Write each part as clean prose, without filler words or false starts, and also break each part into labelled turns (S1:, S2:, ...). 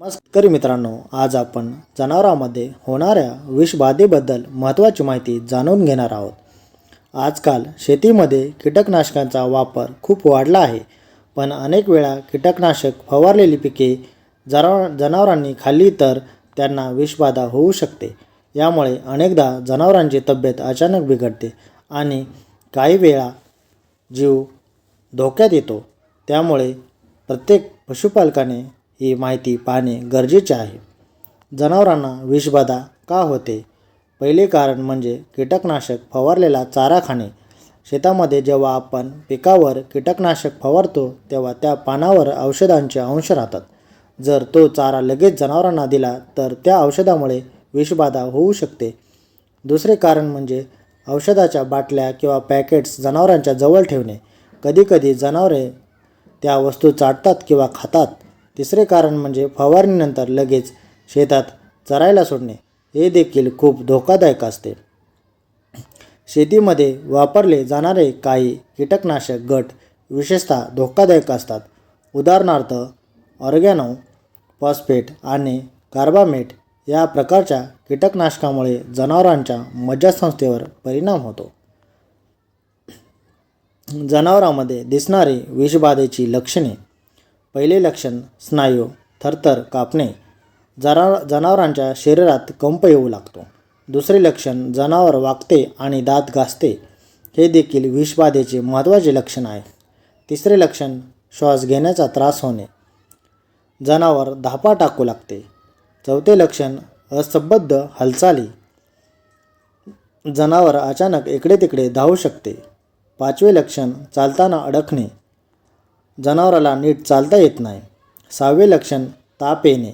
S1: शेतकरी मित्रांनो, आज आपण जनावरांमध्ये होणाऱ्या विषबाधेबद्दल महत्त्वाची माहिती जाणून घेणार आहोत. आजकाल शेतीमध्ये कीटकनाशकांचा वापर खूप वाढला आहे, पण अनेक वेळा कीटकनाशक फवारलेली पिके जनावरांनी खाल्ली तर त्यांना विषबाधा होऊ शकते. यामुळे अनेकदा जनावरांची तब्येत अचानक बिघडते आणि काही वेळा जीव धोक्यात येतो. त्यामुळे प्रत्येक पशुपालकाने ही माहिती पाहणे गरजेचे आहे. जनावरांना विषबाधा का होते? पहिले कारण म्हणजे कीटकनाशक फवारलेला चारा खाणे. शेतामध्ये जेव्हा आपण पिकावर कीटकनाशक फवारतो तेव्हा त्या पानावर औषधांचे अंश राहतात. जर तो चारा लगेच जनावरांना दिला तर त्या औषधामुळे विषबाधा होऊ शकते. दुसरे कारण म्हणजे औषधाच्या बाटल्या किंवा पॅकेट्स जनावरांच्या जवळ ठेवणे. कधीकधी जनावरे त्या वस्तू चाटतात किंवा खातात. तिसरे कारण म्हणजे फवारणीनंतर लगेच शेतात चरायला सोडणे. हे देखील खूप धोकादायक असते. शेतीमध्ये वापरले जाणारे काही कीटकनाशक गट विशेषतः धोकादायक असतात. उदाहरणार्थ ऑर्गॅनो, फॉस्फेट आणि कार्बामेट या प्रकारच्या कीटकनाशकामुळे जनावरांच्या मज्जासंस्थेवर परिणाम होतो. जनावरांमध्ये दिसणारी विषबाधेची लक्षणे. पहिले लक्षण स्नायू थरथर कापणे. जनावरांच्या शरीरात कंप येऊ लागतो. दुसरे लक्षण जनावर वाकते आणि दात घासते. हे देखील विषबाधेचे महत्त्वाचे लक्षण आहे. तिसरे लक्षण श्वास घेण्याचा त्रास होणे. जनावर धापा टाकू लागते. चौथे लक्षण असंबद्ध हालचाली. जनावर अचानक इकडे तिकडे धावू शकते. पाचवे लक्षण चालताना अडकणे. जनावराला नीट चालता येत नाही. सहावे लक्षण ताप येणे.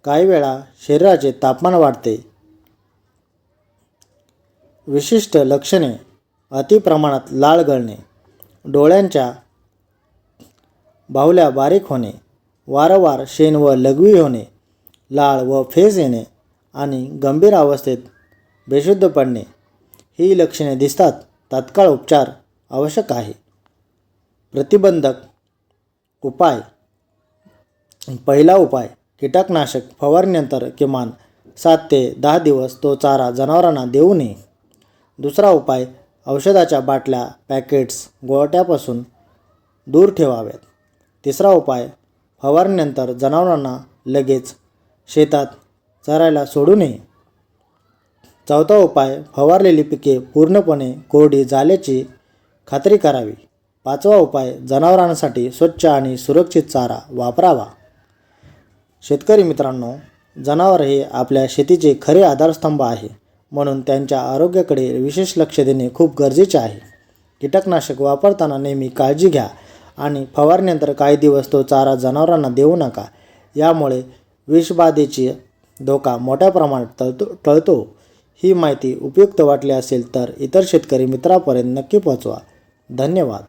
S1: काही वेळा शरीराचे तापमान वाढते. विशिष्ट लक्षणे अतिप्रमाणात लाळ गळणे, डोळ्यांच्या बाहुल्या बारीक होणे, वारंवार शेण व लघवी होणे, लाळ व फेस येणे आणि गंभीर अवस्थेत बेशुद्ध पडणे. ही लक्षणे दिसतात तात्काळ उपचार आवश्यक आहे. प्रतिबंधक उपाय. पहिला उपाय कीटकनाशक फवारणीनंतर किमान 7 ते 10 दिवस तो चारा जनावरांना देऊ नये. दुसरा उपाय औषधाच्या बाटल्या, पॅकेट्स गोठ्यापासून दूर ठेवाव्यात. तिसरा उपाय फवारणीनंतर जनावरांना लगेच शेतात चरायला सोडू नये. चौथा उपाय फवारलेली पिके पूर्णपणे कोरडी झाल्याची खात्री करावी. पाचवा उपाय जनावरांसाठी स्वच्छ आणि सुरक्षित चारा वापरावा. शेतकरी मित्रांनो, जनावर हे आपल्या शेतीचे खरे आधारस्तंभ आहे, म्हणून त्यांच्या आरोग्याकडे विशेष लक्ष देणे खूप गरजेचे आहे. कीटकनाशक वापरताना नेहमी काळजी घ्या आणि फवारणीनंतर काही दिवस तो चारा जनावरांना देऊ नका. यामुळे विषबाधेची धोका मोठ्या प्रमाणात टळतो. ही माहिती उपयुक्त वाटली असेल तर इतर शेतकरी मित्रांपर्यंत नक्की पोहोचवा. धन्यवाद.